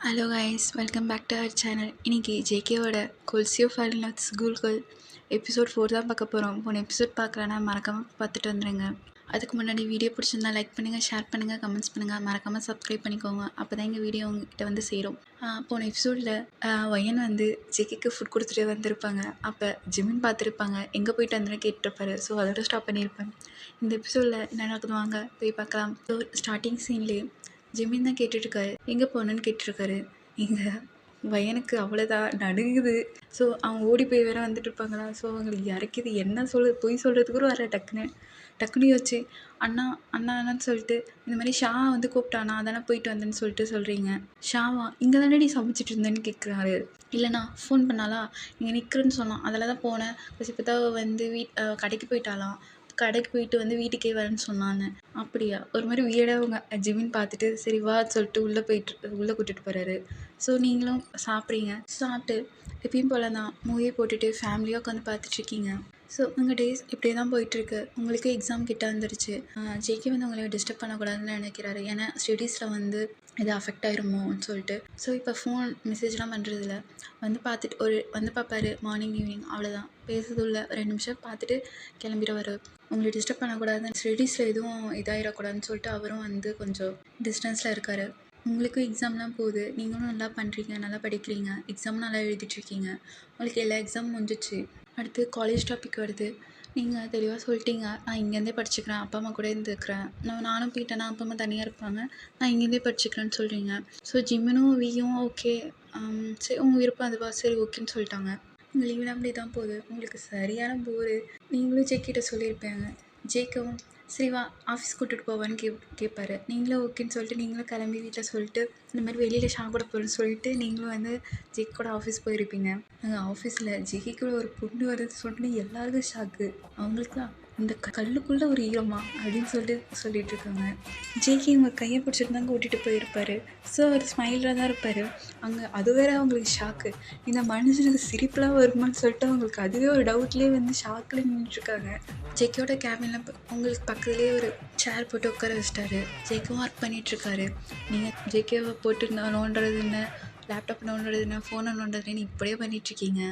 Hello guys, welcome back to our channel. இன்றைக்கி ஜேகேவோட கொல்சியோ fall in love school girl episode 4 தான் பார்க்க போகிறோம். போன எபிசோட் பார்க்கலன்னா மறக்காமல் பார்த்துட்டு வந்துடுங்க. அதுக்கு முன்னாடி வீடியோ பிடிச்சிருந்தா லைக் பண்ணுங்கள், ஷேர் பண்ணுங்கள், கமெண்ட்ஸ் பண்ணுங்கள், மறக்காமல் சப்ஸ்கிரைப் பண்ணிக்கோங்க. அப்போ தான் எங்கள் வீடியோ உங்ககிட்ட வந்து சேரும். போன எபிசோடில் ஒயன் வந்து ஜேகேக்கு ஃபுட் கொடுத்துட்டு வந்திருப்பாங்க. அப்போ ஜிமின் பார்த்துருப்பாங்க, எங்கே போயிட்டு வந்துன்னு கேட்டிருப்பாரு. ஸோ அதோட ஸ்டாப் பண்ணியிருப்பேன். இந்த எபிசோடில் என்ன நடக்குது வாங்க போய் பார்க்கலாம். ஸோ ஸ்டார்டிங் சீன்லேயே ஜிமின் தான் கேட்டுட்ருக்காரு, எங்கே போனேன்னு கேட்டிருக்காரு. இங்கே வயனுக்கு அவ்வளோதான் நடுங்குது. ஸோ அவங்க ஓடி போய் வேற வந்துட்டு இருப்பாங்களா. ஸோ அவங்களுக்கு இறக்கிது என்ன பொய் சொல்கிறதுக்கு கூட வர டக்குன்னு யோசிச்சு அண்ணா அண்ணான்னு சொல்லிட்டு இந்த மாதிரி ஷா வந்து கூப்பிட்டானா அதானே போயிட்டு வந்தேன்னு சொல்லிட்டு சொல்கிறீங்க. ஷாவா இங்கே தானே நீ சமைச்சிட்டு இருந்தேன்னு கேட்குறாரு. இல்லைண்ணா ஃபோன் பண்ணாலா இங்கே நிற்கிறேன்னு சொன்னான், அதில் தான் போனேன். இப்போ தான் வந்து கடைக்கு போயிட்டாலாம், கடைக்கு போயிட்டு வந்து வீட்டுக்கே வரேன்னு சொன்னான்னு. அப்படியா, ஒரு மாதிரி வியர்டாக அவங்க ஜிமின் பார்த்துட்டு சரி வா சொல்லிட்டு உள்ளே கூட்டிகிட்டு போகிறாரு. ஸோ நீங்களும் சாப்பிட்றீங்க. சாப்பிட்டு எப்பயும் போல தான் மூவியை போட்டுட்டு ஃபேமிலியாக உட்காந்து பார்த்துட்ருக்கீங்க. ஸோ உங்கள் டேஸ் இப்படியே தான் போயிட்டுருக்கு. உங்களுக்கு எக்ஸாம் கிட்ட வந்துருச்சு. ஜேகே வந்து உங்களை டிஸ்டர்ப் பண்ணக்கூடாதுன்னு நினைக்கிறாரு. ஏன்னா ஸ்டடீஸில் வந்து இது அஃபெக்ட் ஆயிருமோன்னு சொல்லிட்டு. ஸோ இப்போ ஃபோன் மெசேஜ்லாம் பண்ணுறதில்ல, வந்து பார்த்துட்டு வந்து பார்ப்பாரு மார்னிங் ஈவினிங், அவ்வளோதான். பேசுறதுள்ள 2 நிமிஷம் பார்த்துட்டு கிளம்பிடுவார். உங்களை டிஸ்டர்ப் பண்ணக்கூடாதுன்னு, ஸ்டடீஸில் எதுவும் இதாகிடக்கூடாதுன்னு சொல்லிட்டு அவரும் வந்து கொஞ்சம் டிஸ்டன்ஸில் இருக்கார். உங்களுக்கும் எக்ஸாம்லாம் போகுது, நீங்களும் நல்லா பண்ணுறீங்க, நல்லா படிக்கிறீங்க, எக்ஸாமும் நல்லா எழுதிட்டுருக்கீங்க. உங்களுக்கு எல்லா எக்ஸாமும் முடிஞ்சிச்சு. அடுத்து காலேஜ் டாபிக் வருது. நீங்கள் தெளிவாக சொல்லிட்டீங்க, நான் இங்கேருந்தே படிச்சுக்கிறேன், அப்பா அம்மா கூட இருந்துக்கிறேன். நானும் போயிட்டேன்னா அப்பா அம்மா தனியாக இருப்பாங்க, நான் இங்கேருந்தே படிச்சுக்கிறேன்னு சொல்கிறீங்க. ஸோ ஜிம்முனும் வியும் ஓகே, சரி உங்கள் விருப்பம் அதுவா, சரி ஓகேன்னு சொல்லிட்டாங்க. உங்கள் லீவில் அப்படி தான் போகுது. உங்களுக்கு சரியான போரு. நீங்களும் ஜேக்கிட்ட சொல்லியிருப்பேங்க. ஜேக்கவும் சரி வா ஆஃபீஸ் கூப்பிட்டுட்டு போவான்னு கேட்பாரு. நீங்களும் ஓகேன்னு சொல்லிட்டு நீங்களும் கிளம்பி வீட்டில் சொல்லிட்டு இந்த மாதிரி வெளியில் ஷா கூட போகிறேன்னு சொல்லிட்டு நீங்களும் வந்து ஜேக் கூட ஆஃபீஸ் போயிருப்பீங்க. அங்கே ஆஃபீஸில் ஜேக்கி கூட ஒரு பொண்ணு வருது சொல்லிட்டு எல்லாருக்கும் ஷாக்கு. அவங்களுக்குலாம் இந்த கல்லுக்குள்ளே ஒரு ஈரமா அப்படின்னு சொல்லிட்டு இருக்காங்க. ஜேக்கி இவங்க கையை பிடிச்சிட்டு தான் கூட்டிகிட்டு போயிருப்பாரு. ஸோ அவர் ஸ்மைலாக தான் இருப்பார். அங்கே அது வேற அவங்களுக்கு ஷாக்கு. இந்த மனுஷனுக்கு சிரிப்புலாம் வருமானு சொல்லிட்டு அவங்களுக்கு அதுவே ஒரு டவுட்லேயே வந்து ஷாக்கில் நின்றுட்டுருக்காங்க. ஜேக்கியோட கேபினில் உங்களுக்கு பக்கத்துலேயே ஒரு சேர் போட்டு உட்கார வச்சிட்டாரு. ஜேக்கும் ஒர்க் பண்ணிகிட்ருக்காரு. நீங்கள் ஜேக்கியோவை போட்டு நோண்டுறது என்ன, லேப்டாப் நோண்டுறது என்ன, ஃபோனை நோண்டுறதுன்னு இப்படியே பண்ணிகிட்ருக்கீங்க.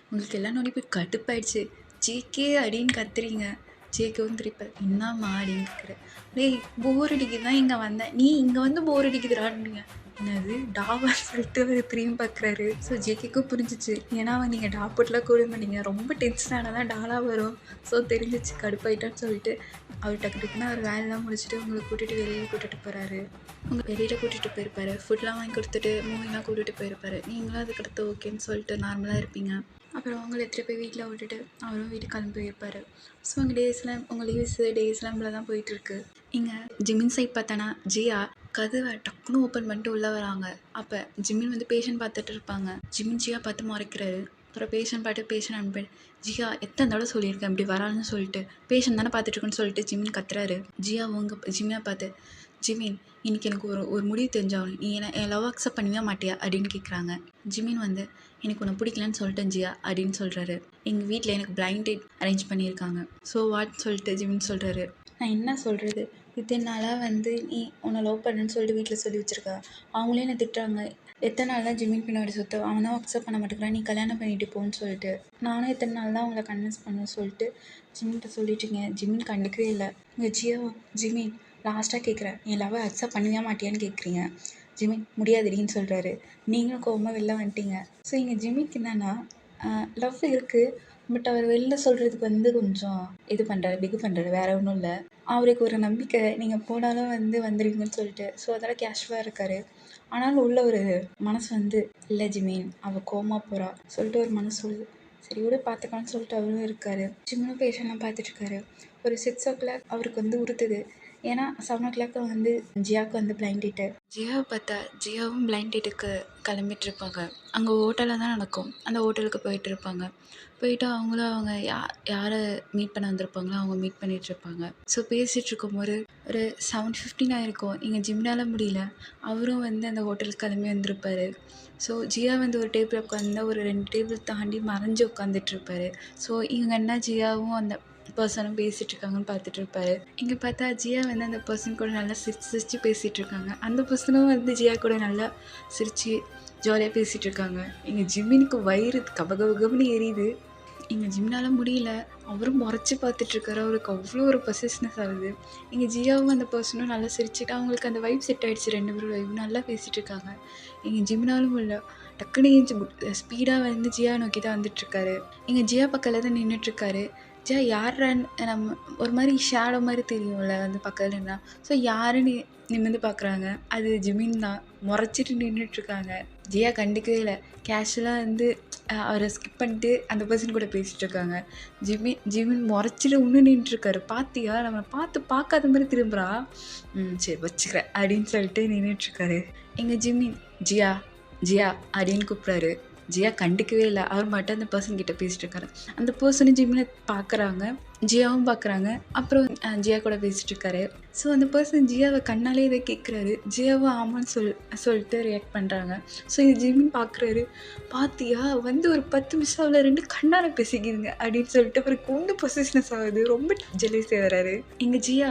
உங்களுக்கு எல்லாம் நோண்டி போய் கடுப்பாயிடுச்சு. ஜேக்கே அப்படின்னு கத்துறீங்க. ஜேக்கவும் திருப்பி என்னம்மா அப்படின்னு கேட்குற. டேய் போர் அடிக்குது தான் இங்கே வந்தேன், நீ இங்கே வந்து போர் அடிக்குதுடான்னு. என்னது டாவான்னு சொல்லிட்டு அவர் திரும்பி பார்க்குறாரு. ஸோ ஜேகேக்கும் புரிஞ்சிச்சு. ஏன்னா நீங்கள் டா போட்டுலாம் கூட மாட்டீங்க, ரொம்ப டென்ஷனானால் தான் டாலாக வரும். ஸோ தெரிஞ்சிச்சு கடுப்பாயிட்டான்னு சொல்லிட்டு அவர் டக்குன்னு அவர் வேலையெல்லாம் முடிச்சுட்டு உங்களை கூட்டிகிட்டு வெளியில் கூட்டிகிட்டு போகிறாரு. உங்கள் வெளியில் கூட்டிகிட்டு போயிருப்பாரு, ஃபுட்லாம் வாங்கி கொடுத்துட்டு மூவிலாம் கூட்டிகிட்டு போயிருப்பாரு. நீங்களும் அதுக்கடுத்து ஓகேன்னு சொல்லிட்டு நார்மலாக இருப்பீங்க. அப்புறம் அவங்களை எடுத்துகிட்டு போய் வீட்டில் விட்டுட்டு அவரும் வீட்டுக்கு கிளம்பி போயிருப்பார். ஸோ உங்கள் உங்கள் டேஸ்லாம் இவ்வளோ தான் போயிட்டுருக்கு. இங்கே ஜிமின் சைட் பார்த்தானா ஜியா கதவை டக்குன்னு ஓப்பன் பண்ணிட்டு உள்ளே வராங்க. அப்போ ஜிமின் வந்து பேஷண்ட் பார்த்துட்டு இருப்பாங்க. ஜியா பார்த்து மறைக்கிறாரு. அப்புறம் பேஷண்ட் அனுப்பிடு. ஜியா எத்தனை தடவை சொல்லியிருக்கேன் இப்படி வரான்னு சொல்லிட்டு, பேஷண்ட் தானே பார்த்துட்ருக்குன்னு சொல்லிட்டு ஜிமின் கத்துறாரு. ஜிமினை பார்த்து ஜிமின் இன்றைக்கி எனக்கு ஒரு முடிவு தெரிஞ்சாகும், நீ என் லவ் அக்செப்ட் பண்ணவே மாட்டியா அப்படின்னு கேட்குறாங்க. ஜிமின் வந்து எனக்கு உன்னை பிடிக்கலன்னு சொல்லிட்டேன் ஜியா அப்படின்னு சொல்கிறாரு. எங்கள் வீட்டில் எனக்கு பிளைண்ட் டேட் அரேஞ்ச் பண்ணியிருக்காங்க. ஸோ வாட்னு சொல்லிட்டு ஜிமின் சொல்கிறாரு. நான் என்ன சொல்கிறது, இத்தனை நாளாக வந்து நீ உன்னை லவ் பண்ணுன்னு சொல்லிட்டு வீட்டில் சொல்லி வச்சுருக்கா. அவங்களே என்னை திட்டுறாங்க, எத்தனை நாள் தான் ஜிமின் பின்னாடி சுத்த, அவன் தான் அக்செப்ட் பண்ண மாட்டேங்கிறான், நீ கல்யாணம் பண்ணிட்டு போன்னு சொல்லிட்டு. நானும் எத்தனை நாள் தான் அவங்கள கன்வின்ஸ் பண்ண சொல்லிட்டு ஜிமின்கிட்ட சொல்லிட்டுருக்கேன். ஜிமின் கண்டுக்கவே இல்லை. இங்கே ஜிமின் லாஸ்ட்டாக கேட்குறேன், என் லவ்வை அக்செப்ட் பண்ணவே மாட்டியான்னு கேட்குறீங்க. ஜிமின் முடியாதுடின்னு சொல்கிறாரு. நீங்களும் கோவமாக வெளில வந்துட்டீங்க. ஸோ இங்கே ஜிமிக்கு என்னென்னா லவ் இருக்குது, பட் அவர் வெளில சொல்கிறதுக்கு வந்து கொஞ்சம் பிகு பண்ணுறாரு, வேறு ஒன்றும் இல்லை. அவருக்கு ஒரு நம்பிக்கை நீங்கள் போனாலும் வந்து வந்துடுவீங்கன்னு சொல்லிட்டு. ஸோ அதெல்லாம் கேஷுவலாக இருக்கார். ஆனாலும் உள்ள ஒரு மனசு வந்து இல்லை ஜிமின் அவள் கோவமாக போகிறா சொல்லிட்டு ஒரு மனசு சொல்லுது. சரி விட பார்த்துக்கலான்னு சொல்லிட்டு அவரும் இருக்கார். ஜிம்மும் பேஷண்ட்லாம் பார்த்துட்ருக்காரு. ஒரு 6 o'clock அவருக்கு வந்து உறுத்துது. ஏன்னா 7 o'clock வந்து ஜியாவுக்கு வந்து பிளைண்ட் டேட்டு. ஜியாவை பார்த்தா ஜியாவும் பிளைண்ட் டேட்டுக்கு கிளம்பிட்டு இருப்பாங்க. அங்கே ஹோட்டலில் தான் நடக்கும். அந்த ஹோட்டலுக்கு போயிட்டு இருப்பாங்க. போயிட்டு அவங்களும் அவங்க யாரை மீட் பண்ண வந்திருப்பாங்களோ அவங்க மீட் பண்ணிகிட்ருப்பாங்க. ஸோ பேசிகிட்டு இருக்கும்போது ஒரு 7:15 ஆகிருக்கும். இங்கே ஜிம்னால முடியல, அவரும் வந்து அந்த ஹோட்டலுக்கு கிளம்பி வந்திருப்பார். ஸோ ஜியா வந்து ஒரு டேபிள் உட்காந்து ஒரு 2 டேபிள் தாண்டி மறைஞ்சு உட்காந்துட்ருப்பாரு. ஸோ இவங்க என்ன ஜியாவும் அந்த பர்சனும் பேசிகிட்டு இருக்காங்கன்னு பார்த்துட்டு இருப்பாரு. இங்கே பார்த்தா ஜியா வந்து அந்த பர்சன் கூட நல்லா சிரிச்சு சிரிச்சு பேசிகிட்டு இருக்காங்க. அந்த பர்சனும் வந்து ஜியா கூட நல்லா சிரிச்சு ஜாலியாக பேசிகிட்டு இருக்காங்க. எங்கள் ஜிம்மினுக்கு வயிறு கபகபகம்னு எரியுது. எங்கள் ஜிம்னால முடியல. அவரும் முறைச்சி பார்த்துட்ருக்காரு. அவருக்கு அவ்வளோ ஒரு பொசஸ்னஸ் ஆகுது. எங்கள் ஜியாவும் அந்த பர்சனும் நல்லா சிரிச்சுட்டு அவங்களுக்கு அந்த வைப் செட் ஆகிடுச்சு. 2 பேரும் வைப் நல்லா பேசிகிட்டு இருக்காங்க. எங்கள் ஜிம்னாலும் இல்லை, டக்குனு ஸ்பீடாக வந்து ஜியா நோக்கி தான் வந்துட்டுருக்காரு. எங்கள் ஜியா பக்கத்தில் தான் நின்றுட்டுருக்காரு. ஜியா யாருன்னு நம்ம ஒரு மாதிரி ஷேடோ மாதிரி தெரியும்ல வந்து பக்கத்தில் இருந்தால். ஸோ யாருன்னு நிமிர்ந்து பார்க்குறாங்க. அது ஜிமின் தான். முறைச்சிட்டு நின்றுட்டுருக்காங்க. ஜியா கண்டுக்கவே இல்லை. கேஷுவலாக வந்து அவரை ஸ்கிப் பண்ணிட்டு அந்த பர்சன் கூட பேசிகிட்டு இருக்காங்க. ஜிமின் முறைச்சிட்டு இன்னும் நின்றுட்டுருக்காரு. பார்த்தியா நம்ம பார்க்காத மாதிரி திரும்புகிறா. சரி வச்சுக்கிறேன் அப்படின்னு சொல்லிட்டு நின்றுட்டுருக்காரு. எங்கள் ஜிமின் ஜியா ஜியா அப்படின்னு கூப்பிட்றாரு. ஜியா கண்டுக்கவே இல்லை. அவர் மட்டும் அந்த பர்சன் கிட்ட பேசிகிட்டு இருக்காரு. அந்த பர்சனும் ஜிம்மினை பார்க்குறாங்க, ஜியாவும் பார்க்குறாங்க. அப்புறம் ஜியா கூட பேசிகிட்டு இருக்காரு. ஸோ அந்த பர்சன் ஜியாவை கண்ணாலே இதை கேட்குறாரு. ஜியாவை ஆமான்னு சொல்லிட்டு ரியாக்ட் பண்ணுறாங்க. ஸோ இது ஜிம்மின் பார்க்குறாரு. பார்த்தியா வந்து ஒரு 10 நிமிஷம் அவளை 2 கண்ணால் பேசிக்கிதுங்க அப்படின்னு சொல்லிட்டு அவருக்கு ஒன்று பொசிஷனஸ் ஆகுது. ரொம்ப ஜெலஸே வராரு. எங்கள் ஜியா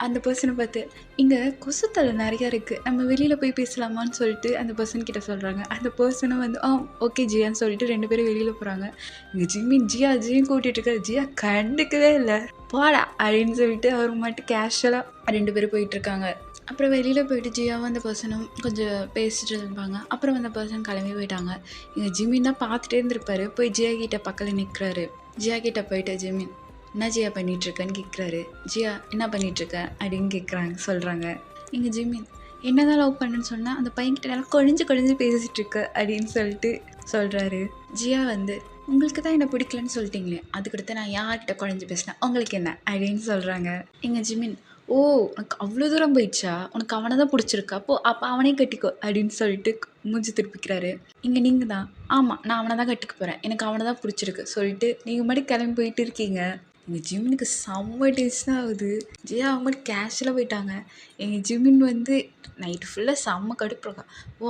அந்த பர்சனை பார்த்து இங்கே கொசுத்தலை நிறையா இருக்குது, நம்ம வெளியில் போய் பேசலாமான்னு சொல்லிட்டு அந்த பர்சன் கிட்ட சொல்கிறாங்க. அந்த பர்சனும் வந்து ஓகே ஜியான்னு சொல்லிட்டு 2 பேரும் வெளியில் போகிறாங்க. இங்கே ஜிம்மின் ஜியும் கூட்டிகிட்டு இருக்காரு. ஜியா கண்டுக்கவே இல்லை. போடா அப்படின்னு சொல்லிட்டு அவர் மட்டும் கேஷுவலாக 2 பேரும் போயிட்டுருக்காங்க. அப்புறம் வெளியில் போயிட்டு ஜியாவும் அந்த பர்சனும் கொஞ்சம் பேசிட்டு இருப்பாங்க. அப்புறம் அந்த பர்சன் கிளம்பி போயிட்டாங்க. இங்கே ஜிம்மின் தான் பார்த்துட்டே இருந்திருப்பாரு. போய் ஜியா கிட்ட பக்கத்தில் நிற்கிறாரு. ஜியா கிட்ட போயிட்டு ஜிம்மின் என்ன ஜியா பண்ணிகிட்ருக்கன்னு கேட்குறாரு. ஜியா என்ன பண்ணிகிட்ருக்க அப்படின்னு சொல்கிறாங்க. இங்கே ஜிம்மின் என்ன தான் லவ் பண்ணுன்னு சொன்னால் அந்த பையன்கிட்ட நல்லா குழஞ்சு பேசிகிட்ருக்க அப்படின்னு சொல்லிட்டு சொல்கிறாரு. ஜியா வந்து உங்களுக்கு தான் என்ன பிடிக்கலன்னு சொல்லிட்டீங்களே, அதுக்கடுத்து நான் யார்கிட்ட குழஞ்சி பேசினேன், உங்களுக்கு என்ன அப்படின்னு சொல்கிறாங்க. இங்கே ஜிம்மின் உனக்கு அவ்வளோ தூரம் போயிடுச்சா, உனக்கு அவனை தான் பிடிச்சிருக்கா, அப்போ அவனே கட்டிக்கோ அப்படின்னு சொல்லிட்டு மூஞ்சி திருப்பிக்கிறாரு. இங்கே நீங்கள் தான் ஆமாம் நான் அவனை தான் கட்டிக்க போகிறேன், எனக்கு அவனை தான் பிடிச்சிருக்கு சொல்லிட்டு நீங்கள் மட்டும் கிளம்பி போயிட்டு இருக்கீங்க. எங்கள் ஜிம்மினுக்கு செம்ம டென்ஷன் ஆகுது. ஜியா அவங்க கேஷுவலாக போயிட்டாங்க. எங்கள் ஜிம்மின் வந்து நைட்டு ஃபுல்லாக செம்ம கடுப்புறாங்க.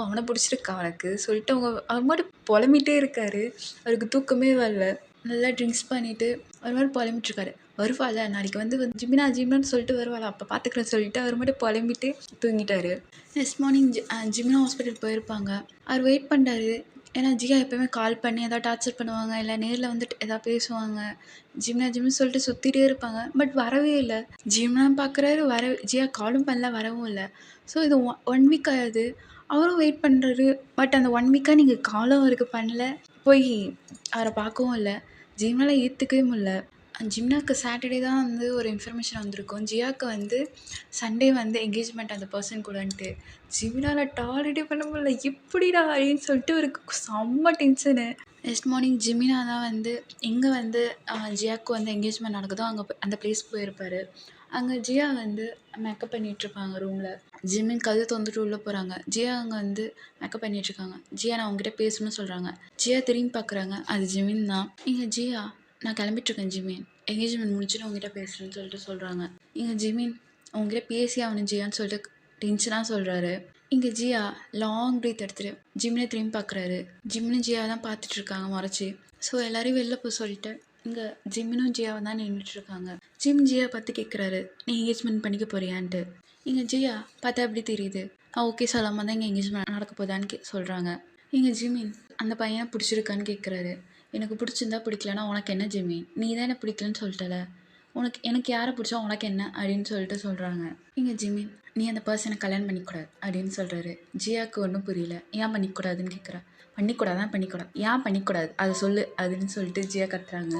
அவனை பிடிச்சிருக்கா அவனுக்கு சொல்லிட்டு அவர் மட்டும் புலம்பிகிட்டே இருக்காரு. அவருக்கு தூக்கமே வரல. நல்லா ட்ரிங்க்ஸ் பண்ணிவிட்டு ஒரு மாதிரி புலம்பிட்டுருக்காரு. வருவாள் நாளைக்கு வந்து ஜிம்மினான்னு சொல்லிட்டு வருவாள், அப்போ பார்த்துக்கிறேன்னு சொல்லிட்டு அவர் மட்டும் புலம்பிட்டு தூங்கிட்டாரு. நெக்ஸ்ட் மார்னிங் ஜிம்மினா ஹாஸ்பிட்டல் போயிருப்பாங்க. அவர் வெயிட் பண்ணுறாரு. ஏன்னா ஜியா எப்போயுமே கால் பண்ணி எதாவது டார்ச்சர் பண்ணுவாங்க, இல்லை நேரில் வந்துட்டு எதாவது பேசுவாங்க. ஜிம்னு சொல்லிட்டு சுற்றிட்டே இருப்பாங்க. பட் வரவே இல்லை. ஜிம்னா பார்க்குறாரு, ஜியா காலும் பண்ணல, வரவும் இல்லை. ஸோ இது 1 வீக் ஆகுது. அவரும் வெயிட் பண்ணுறாரு. பட் அந்த 1 வீக்காக நீங்கள் காலும் அவருக்கு பண்ணல, போய் அவரை பார்க்கவும் இல்லை. ஜிம்னால ஏற்றுக்கவே முடியல. ஜிம்னாக்கு சாட்டர்டே தான் வந்து ஒரு இன்ஃபர்மேஷன் வந்திருக்கும். ஜியாவுக்கு வந்து சண்டே வந்து என்கேஜ்மெண்ட் அந்த பர்சன் கூடன்ட்டு. ஜிம்னால டாலரேட்டே பண்ண முடியல. எப்படிடா அப்படின்னு சொல்லிட்டு ஒரு செம்ம டென்ஷனு. நெக்ஸ்ட் மார்னிங் ஜிமினா தான் வந்து எங்கே வந்து ஜியாவுக்கு வந்து என்கேஜ்மெண்ட் நடக்குதோ அங்கே அந்த பிளேஸ் போயிருப்பார். அங்கே ஜியா வந்து மேக்கப் பண்ணிகிட்ருப்பாங்க ரூமில். ஜிமின் கதை தொந்துட்டு உள்ளே போகிறாங்க. ஜியா அங்கே வந்து மேக்கப் பண்ணிகிட்ருக்காங்க. ஜியா நான் உங்ககிட்ட பேசணும்னு சொல்கிறாங்க. ஜியா திரும்பி பார்க்குறாங்க. அது ஜிமின் தான். இங்கே ஜியா நான் கிளம்பிட்டுருக்கேன் ஜிமின், என்கேஜ்மெண்ட் முடிச்சுட்டு உங்ககிட்ட பேசுகிறேன்னு சொல்லிட்டு சொல்கிறாங்க. இங்கே ஜிமின் உங்ககிட்ட பேசி ஆகணும் ஜியான்னு சொல்லிட்டு டென்ஷனாக சொல்கிறாரு. இங்கே ஜியா லாங் ப்ரீத் எடுத்துகிட்டு ஜிம்னே திரும்பி பார்க்குறாரு. ஜிம்னு ஜியா தான் பார்த்துட்ருக்காங்க முறைச்சி. ஸோ எல்லோரையும் வெளில போய் சொல்லிட்டு இங்கே ஜிம்மினும் ஜியாவை தான் நின்றுட்டுருக்காங்க. ஜியா பார்த்து கேட்குறாரு, நீ என்கேஜ்மெண்ட் பண்ணிக்க போறியான்ட்டு. இங்கே ஜியா பார்த்தா எப்படி தெரியுது, நான் ஓகே சொல்லாமல் தான் இங்கே என்கேஜ்மெண்ட் நடக்க போதான்னு சொல்கிறாங்க. இங்கே ஜிமின் அந்த பையனை பிடிச்சிருக்கான்னு கேட்குறாரு. எனக்கு பிடிச்சிருந்தா பிடிக்கலன்னா உனக்கு என்ன ஜிமின், நீ தான் என்ன பிடிக்கலன்னு சொல்லிட்டல, எனக்கு யாரை பிடிச்சா உனக்கு என்ன அப்படின்னு சொல்லிட்டு சொல்கிறாங்க. இங்கே ஜிமின் நீ அந்த பர்சனை கல்யாணம் பண்ணிக்கூடாது அப்படின்னு சொல்கிறாரு. ஜியாவுக்கு ஒன்றும் புரியல. ஏன் பண்ணிக்கூடாதுன்னு கேட்குறா. பண்ணிக்கூடாது ஏன் பண்ணிக்கூடாது அதை சொல்லு அப்படின்னு சொல்லிட்டு ஜியா கத்துறாங்க.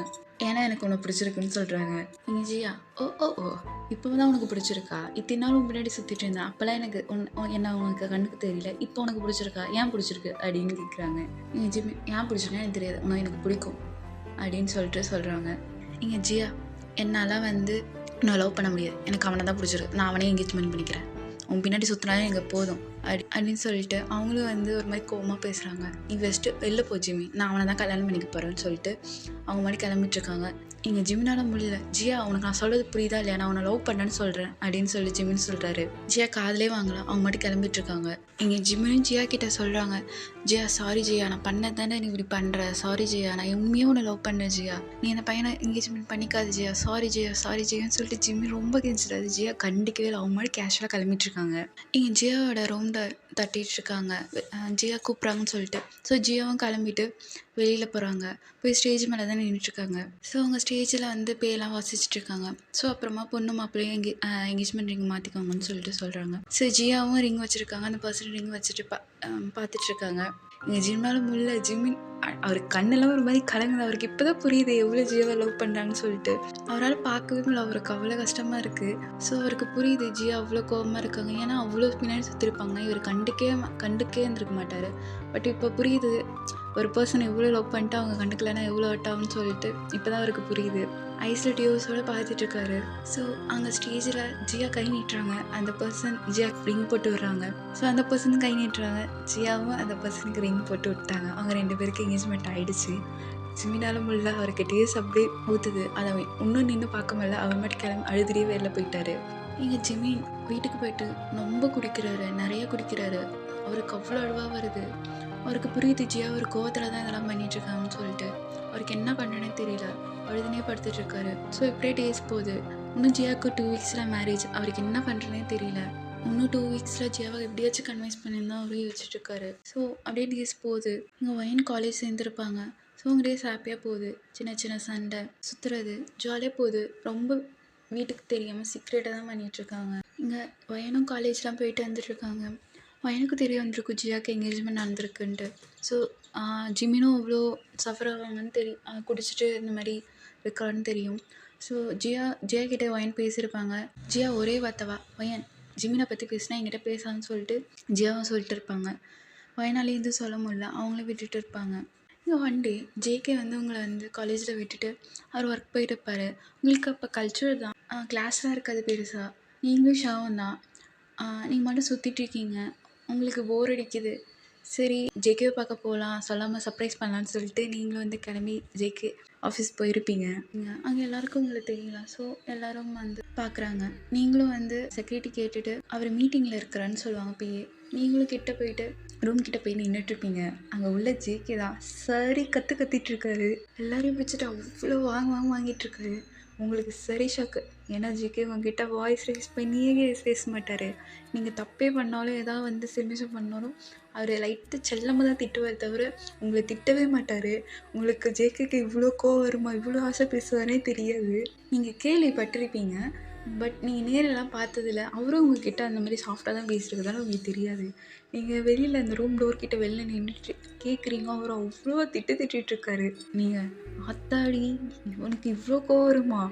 ஏன்னா எனக்கு உன்னை பிடிச்சிருக்குன்னு சொல்கிறாங்க. நீங்கள் ஜியா ஓ இப்போ தான் உனக்கு பிடிச்சிருக்கா, இத்தனை நாள் முன்னாடி சுற்றிட்டு இருந்தேன், அப்போல்லாம் எனக்கு என்ன உனக்கு கண்ணுக்கு தெரியல, இப்போ உனக்கு பிடிச்சிருக்கா, ஏன் பிடிச்சிருக்கு அப்படின்னு கேட்குறாங்க. நீங்கள் ஜிம்மி ஏன் பிடிச்சிருக்கா எனக்கு தெரியாது, உனக்கு எனக்கு பிடிக்கும் அப்படின்னு சொல்லிட்டு சொல்கிறாங்க. இங்கே ஜியா என்னால் வந்து நான் லவ் பண்ண முடியாது, எனக்கு அவனை தான் பிடிச்சிருக்கு, நான் அவனே என்கேஜ்மெண்ட் பண்ணிக்கிறேன், உன் பின்னாடி சுற்றினாலும் எனக்கு போதும், அப்படின்னு சொல்லிட்டு அவங்களும் வந்து ஒரு மாதிரி கோவமாக பேசுகிறாங்க. நீ ஃபஸ்ட்டு வெளில போ ஜிம்மி, நான் அவனை தான் கல்யாணம் பண்ணிக்க போகிறேன்னு சொல்லிட்டு அவங்க மாதிரி கிளம்பிட்டுருக்காங்க. இங்கே ஜிமினால முடியல. ஜியா உனக்கு நான் சொல்கிறது புரியுதா இல்லையா, நான் அவனை லவ் பண்ணேன்னு சொல்கிறேன் அப்படின்னு சொல்லி ஜிமின் சொல்கிறாரு. ஜியா காதலே வாங்கலாம், அவங்க மட்டும் கிளம்பிட்டுருக்காங்க. இங்கே ஜிமினும் ஜியா கிட்ட சொல்கிறாங்க, ஜியா சாரி ஜியா, நான் பண்ணது தானே நீ இப்படி பண்ணுற, சாரி ஜியா, நான் உண்மையாக உன்னை லவ் பண்ணேன் ஜியா, நீ அந்த பையனை என்கேஜ்மெண்ட் பண்ணிக்காது ஜியா, சாரி ஜியா சாரி ஜியான்னு சொல்லிட்டு ஜிம்மி ரொம்ப கெஞ்சிடாது. ஜியா கண்டிக்கவே இல்லை, அவங்க மாதிரி கேஷுவலாக கிளம்பிட்டுருக்காங்க. இங்கே ஜியாவோட ரூமில் தட்டிகிட்டு இருக்காங்க, ஜியா கூப்பிட்றாங்கன்னு சொல்லிட்டு. ஸோ ஜியாவும் கிளம்பிட்டு வெளியில் போகிறாங்க. போய் ஸ்டேஜ் மேலே தான் நின்றுட்டுருக்காங்க. ஸோ அவங்க ஸ்டேஜில் வந்து பேயெல்லாம் வாசிச்சுட்டு இருக்காங்க. ஸோ அப்புறமா பொண்ணு மாப்பிள்ளையும் எங்கேஜ்மெண்ட் ரிங் மாற்றிக்கோங்கன்னு சொல்லிட்டு சொல்கிறாங்க. ஸோ ஜியாவும் ரிங் வச்சுருக்காங்க. அந்த பர்சன் ரிங் வச்சுட்டு பார்த்துட்ருக்காங்க. இங்கே ஜிம்மாலும் முல்ல ஜிம்மின் அவருக்கு கண்ணெல்லாம் ஒரு மாதிரி கலங்குது. அவருக்கு இப்போ தான் புரியுது எவ்வளோ ஜியாவை லவ் பண்ணுறாங்கன்னு சொல்லிட்டு. அவரால் பார்க்கவே முடியல, அவருக்கு அவ்வளோ கஷ்டமாக இருக்குது. ஸோ அவருக்கு புரியுது ஜியா அவ்வளோ கோபமாக இருக்காங்க. ஏன்னா அவ்வளோ பின்னாடி சுற்றிருப்பாங்க, இவர் கண்டுக்கே இருந்திருக்க மாட்டார். பட் இப்போ புரியுது ஒரு பர்சன் எவ்வளோ லவ் பண்ணிட்டு அவங்க கண்டுக்கலைன்னா எவ்வளோ ஹர்ட் ஆகும்னு சொல்லிட்டு இப்போ தான் அவருக்கு புரியுது. ஐஸில் டியூஸோடு பார்த்துட்ருக்காரு. ஸோ அங்கே ஸ்டேஜில் ஜியா கை நீட்டுறாங்க. அந்த பர்சன் ஜியா ரிங் போட்டு விடுறாங்க. ஸோ அந்த பர்சன் கை நீட்டுறாங்க. ஜியாவும் அந்த பர்சனுக்கு ரிங் போட்டு விட்டாங்க. அவங்க 2 பேருக்கு எங்கேஜ்மெண்ட் ஆகிடுச்சு. ஜிமினாலும் இல்லை, அவருக்கு டீஸ் அப்படியே ஊற்றுது. அதை இன்னும் நின்று பார்க்க முடியல, அவர் மட்டும் கிளம்பி அழுதுகிட்டே வெளில போயிட்டாரு. இங்கே ஜிமி வீட்டுக்கு போயிட்டு ரொம்ப குடிக்கிறாரு, நிறைய குடிக்கிறாரு. அவருக்கு அவ்வளோ அழுவாக வருது. அவருக்கு புரியுது ஜியா ஒரு கோவத்தில் தான் இதெல்லாம் பண்ணிகிட்ருக்காங்கன்னு சொல்லிட்டு. அவருக்கு என்ன பண்ணுறேன்னே தெரியல, அழுதுனே படுத்துட்ருக்காரு. ஸோ இப்படியே டேஸ் போகுது. இன்னும் ஜியாவுக்கு 2 வீக்ஸில் மேரேஜ். அவருக்கு என்ன பண்ணுறேனே தெரியல. இன்னும் 2 வீக்ஸில் ஜியாவை எப்படியாச்சும் கன்வின்ஸ் பண்ணியிருந்தா அவரே வச்சுட்ருக்காரு. ஸோ அப்படியே டேஸ் போகுது. இங்கே வயன் காலேஜ் சேர்ந்துருப்பாங்க. ஸோ அவங்க டேஸ் ஹாப்பியாக போகுது. சின்ன சின்ன சண்டை, சுற்றுறது, ஜாலியாக போகுது. ரொம்ப வீட்டுக்கு தெரியாமல் சீக்ரெட்டாக தான் பண்ணிகிட்ருக்காங்க. இங்கே வயனும் காலேஜ்லாம் போயிட்டு வந்துட்டுருக்காங்க. வயனுக்கு தெரிய வந்திருக்கும் ஜியாவுக்கு எங்கேஜ்மெண்ட் நடந்திருக்குன்ட்டு. ஸோ ஜிமினும் அவ்வளோ சஃபர் ஆவாங்கன்னு குடிச்சிட்டு இந்த மாதிரி இருக்கான்னு தெரியும். ஸோ ஜியா கிட்டே வயன் பேசியிருப்பாங்க. ஜியா ஒரே வார்த்தைவா, வயன் ஜிமினை பற்றி பேசினா என்கிட்ட பேசான்னு சொல்லிட்டு ஜியாவும் சொல்லிட்டு இருப்பாங்க. வயனாலே எதுவும் சொல்ல முடியல, அவங்களே விட்டுட்டு இருப்பாங்க. இங்கே ஒன் டே ஜேகே வந்து உங்களை வந்து காலேஜில் விட்டுட்டு அவர் ஒர்க் போயிட்டு இருப்பார். உங்களுக்கு அப்போ கல்ச்சுரல் தான், கிளாஸ்லாம் இருக்காது பெருசாக, நீங்களும் ஷாவும் தான், நீங்கள் மட்டும் சுற்றிட்டுருக்கீங்க, உங்களுக்கு போர் அடிக்குது. சரி ஜேகேவை பார்க்க போகலாம், சொல்லாமல் சர்ப்ரைஸ் பண்ணலான்னு சொல்லிட்டு நீங்களும் வந்து கிளம்பி ஜேகே ஆஃபீஸ் போயிருப்பீங்க. அங்கே எல்லாருக்கும் உங்களுக்கு தெரியலாம். ஸோ எல்லோரும் வந்து பார்க்குறாங்க. நீங்களும் வந்து செக்யூரிட்டி கேட்டுட்டு அவர் மீட்டிங்கில் இருக்கிறான்னு சொல்லுவாங்க பிஏ. நீங்களும் கிட்ட போயிட்டு ரூம் கிட்ட போய் நின்றுட்டுருப்பீங்க. அங்கே உள்ள ஜேகே தான் சரி கத்திட்டுருக்காரு. எல்லாரையும் வச்சுட்டு அவ்வளோ வாங்கிட்டுருக்காரு. உங்களுக்கு சரி ஷாக்கு. ஏன்னா ஜிகே உங்ககிட்ட வாய்ஸ் ரைஸ் பண்ணியே பேச மாட்டார். நீங்கள் தப்பே பண்ணாலும் ஏதாவது வந்து சிமிஷம் பண்ணாலும் அவர் லைட்டு செல்லமாக தான் திட்டுவார் தவிர உங்களை திட்டவே மாட்டார். உங்களுக்கு ஜேகேக்கு இவ்வளோ கோவம் வருமா, இவ்வளோ ஆசை பேசுவாரே தெரியாது. நீங்கள் கேள்விப்பட்டிருப்பீங்க, பட் நீங்கள் நேரெல்லாம் பார்த்ததில்ல. அவரும் உங்ககிட்ட அந்த மாதிரி சாஃப்டாக தான் பேசியிருக்கதால உங்களுக்கு தெரியாது. நீங்கள் வெளியில் அந்த ரூம் டோர் கிட்ட வெளில நின்றுட்டு கேட்குறீங்க, அவர் அவ்வளோ திட்டிகிட்ருக்காரு. நீங்கள் ஆத்தாடி இவனுக்கு இவ்வளோ கோவம் வருமா,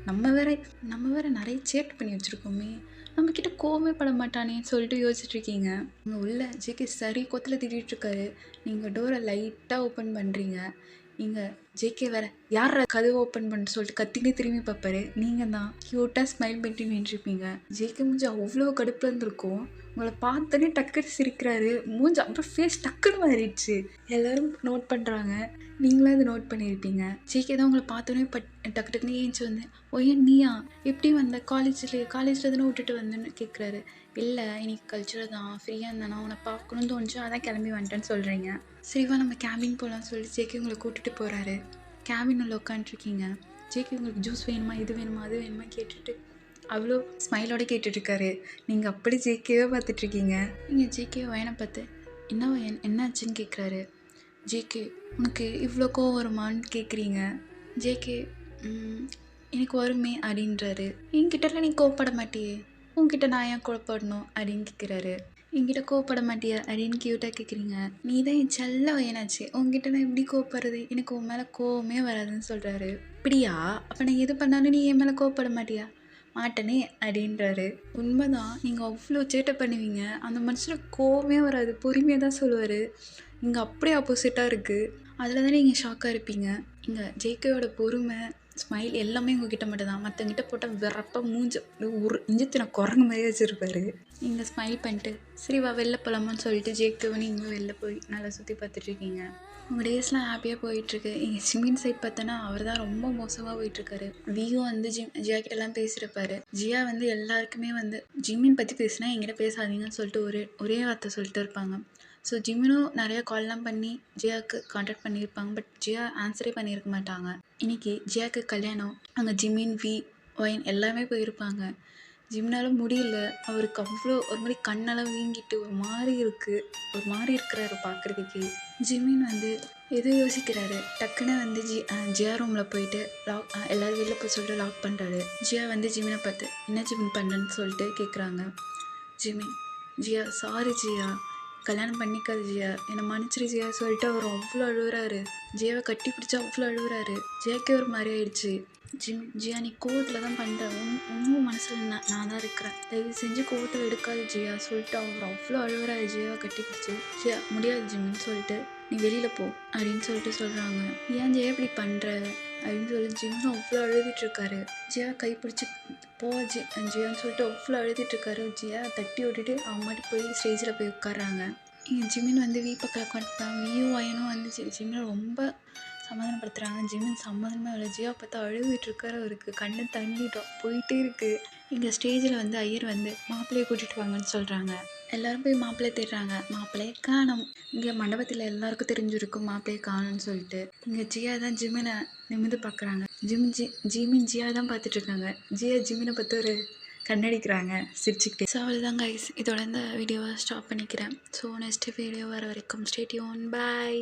நம்ம வேற நிறைய சேட் பண்ணி வச்சுருக்கோமே, நம்மக்கிட்ட கோவமே பட மாட்டானேன்னு சொல்லிட்டு யோசிச்சுட்ருக்கீங்க. இங்கே உள்ள ஜேகே சரி கொத்தில் திட்டிகிட்ருக்காரு. நீங்கள் டோரை லைட்டாக ஓப்பன் பண்ணுறீங்க. இங்கே ஜேகே வேற யார் கதவை ஓப்பன் பண்ண சொல்லிட்டு கத்தினே திரும்பி பார்ப்பாரு. நீங்கள் தான் க்யூட்டாக ஸ்மைல் பண்ணிட்டு நின்றுருப்பீங்க. ஜேகே மூஞ்சி அவ்வளோ கடுப்பில் இருந்திருக்கும். உங்களை பார்த்தோன்னே டக்குன்னு சிரிக்கிறாரு. மூஞ்சி அப்புறம் ஃபேஸ் டக்குன்னு மாறிடுச்சு. எல்லோரும் நோட் பண்ணுறாங்க, நீங்களும் அதை நோட் பண்ணியிருப்பீங்க. ஜேகே தான் உங்களை பார்த்தோன்னே டக்குன்னு ஏஞ்சி வந்தேன், ஓயன் நீயா எப்படி வந்த, காலேஜில் தானே விட்டுட்டு வந்தேன்னு கேட்குறாரு. இல்லை இன்னைக்கு கல்ச்சர் தான், ஃப்ரீயாக இருந்தானா உன்னை பார்க்கணுன்னு தோணுச்சு, அதான் கிளம்பி வந்துட்டேன்னு சொல்கிறீங்க. சரிவா நம்ம கேபின் போகலான்னு சொல்லி ஜேகே உங்களை கூட்டிகிட்டு போகிறாரு. கேபின் உள்ள உட்காந்துருக்கீங்க. ஜேகே உங்களுக்கு ஜூஸ் வேணுமா, இது வேணுமா, அது வேணுமா கேட்டுட்டு அவ்வளோ ஸ்மைலோடு கேட்டுட்ருக்காரு. நீங்கள் அப்படி ஜேகேவே பார்த்துட்ருக்கீங்க. நீங்கள் ஜேகே வயனை பார்த்து என்ன வயன் என்னாச்சுன்னு கேட்குறாரு. ஜேகே உனக்கு இவ்வளோ கோவம் வருமானு கேட்குறீங்க. ஜேகே எனக்கு வருமே அப்படின்றாரு. என்கிட்டலாம் நீ கோவப்பட மாட்டியே, உன்கிட்ட நான் ஏன் கோவப்படணும் அப்படின்னு கேட்குறாரு. என்கிட்ட கோவப்பட மாட்டியா அப்படின்னு க்யூட்டாக கேட்குறீங்க. நீ தான் என் செல்ல வயனாச்சு, உங்ககிட்ட நான் எப்படி கோவப்படுறது, எனக்கு உன் மேலே கோவமே வராதுன்னு சொல்கிறாரு. அப்படியா, அப்போ நான் எது பண்ணாலும் நீ என் மேலே கோவப்பட மாட்டியா, மாட்டனே அப்படின்றாரு. உண்மைதான், நீங்கள் அவ்வளோ சேட்டை பண்ணுவீங்க, அந்த மனுஷனுக்கு கோவமே வராது, பொறுமையாக தான் சொல்லுவார். இங்கே அப்படியே ஆப்போசிட்டாக இருக்குது. அதில் தானே நீங்கள் ஷாக்காக இருப்பீங்க. இங்கே ஜேகேயோட பொறுமை ஸ்மைல் எல்லாமே உங்ககிட்ட மட்டும் தான். மற்றவங்கிட்ட போட்டால் வெறப்பா மூஞ்ச ஒரு இஞ்சத்தின குரங்கு மாதிரியே வச்சுருப்பாரு. நீங்கள் ஸ்மைல் பண்ணிட்டு சரி வா வெளில போகலாமான்னு சொல்லிட்டு ஜேக்கவும் நீங்களும் வெளில போய் நல்லா சுற்றி பார்த்துட்ருக்கீங்க. உங்கள் டேஸ்லாம் ஹாப்பியாக போயிட்டுருக்கு. எங்கள் ஜிமின் சைட் பார்த்தோன்னா அவர் தான் ரொம்ப மோசமாக போயிட்டுருக்காரு. வியும் வந்து ஜியா கிட்டலாம் பேசியிருப்பாரு. ஜியா வந்து எல்லாருக்குமே வந்து ஜிமின் பற்றி பேசினா என்கிட்ட பேசாதீங்கன்னு சொல்லிட்டு ஒரே வார்த்தை சொல்லிட்டு இருப்பாங்க. ஸோ ஜிமினும் நிறையா கால்லாம் பண்ணி ஜியாவுக்கு கான்டாக்ட் பண்ணியிருப்பாங்க. பட் ஜியா ஆன்சரே பண்ணியிருக்க மாட்டாங்க. இன்றைக்கி ஜியாவுக்கு கல்யாணம். அங்கே ஜிமின் ஒயின் எல்லாமே போயிருப்பாங்க. ஜிம்னால முடியல. அவருக்கு அவ்வளோ ஒரு மாதிரி கண்ணெல்லாம் வீங்கிட்டு ஒரு மாதிரி இருக்கிறாரு பார்க்குறதுக்கு. ஜிமின் வந்து எதோ யோசிக்கிறாரு. டக்குன்னு வந்து ஜியா ரூமில் போயிட்டு எல்லோரும் வெளில போய் சொல்லிட்டு லாக் பண்ணுறாரு. ஜியா வந்து ஜிமினை பார்த்து என்ன ஜிமின் பண்ணுன்னு சொல்லிட்டு கேட்குறாங்க. ஜியா சாரி ஜியா, கல்யாணம் பண்ணிக்காது ஜியா, என்னை மன்னிச்சிரு ஜியா சொல்லிட்டு அவர் அவ்வளோ அழுகுறாரு. ஜியாவை கட்டி பிடிச்சா அவ்வளோ அழுகுறாரு. ஜியாக்கே ஒரு மாதிரி ஆயிடுச்சு. ஜியா நீ கோவத்தில் தான் பண்ணுறேன், உண்மை மனசில் நான் தான் இருக்கிறேன், தயவு செஞ்சு கோவத்தில் எடுக்காது ஜியா சொல்லிட்டு அவர் அவ்வளோ அழுகுறாரு. ஜியாவை கட்டி பிடிச்சி ஜியா முடியாது ஜிமின்னு சொல்லிட்டு நீ வெளியில் போ அப்படின்னு சொல்லிட்டு சொல்கிறாங்க. ஏன் ஜியா இப்படி பண்ணுற அப்படின்னு சொல்லி ஜிம்மும் அவ்வளோ அழுதுட்டுருக்காரு. ஜியா கைப்பிடிச்சி போ ஜியான்னு சொல்லிட்டு அவ்வளோ அழுதுட்டுருக்காரு. ஜியா தட்டி விட்டுட்டு அவங்க மட்டும் போய் ஸ்டேஜில் போய் உட்காடுறாங்க. ஜிமின் வந்து பக்கம் உட்காந்துட்டாங்க. வியும் வயனும் வந்து ஜிம்மினை ரொம்ப சமாதானப்படுத்துகிறாங்க. ஜிமின் சமாதானமாக இல்லை. ஜியா பார்த்தா அழுதுட்டுருக்காரு. அவருக்கு கண்ணு தண்ணிட்டோம் போயிட்டே இருக்குது. இங்கே ஸ்டேஜில் வந்து ஐயர் வந்து மாப்பிள்ளையை கூட்டிகிட்டு வாங்கன்னு சொல்கிறாங்க. எல்லோரும் போய் மாப்பிள்ளையை தேடுறாங்க. மாப்பிள்ளையை காணோம். இங்கே மண்டபத்தில் எல்லாருக்கும் தெரிஞ்சிருக்கும் மாப்பிள்ளையை காணோம்னு சொல்லிட்டு. இங்கே ஜியா தான் ஜிமினை நிமிர்ந்து பார்க்குறாங்க. ஜிமின் ஜியா தான் பார்த்துட்ருக்காங்க. ஜியா ஜிமினை பார்த்து ஒரு கண்ணடிக்கிறாங்க சிரிச்சுக்கிட்டே. ஸோ அவ்வளோதான் கைஸ், இதோட இந்த வீடியோவை ஸ்டாப் பண்ணிக்கிறேன். ஸோ நெக்ஸ்ட் வீடியோ வர வரைக்கும் ஸ்டே டியூன். பாய்.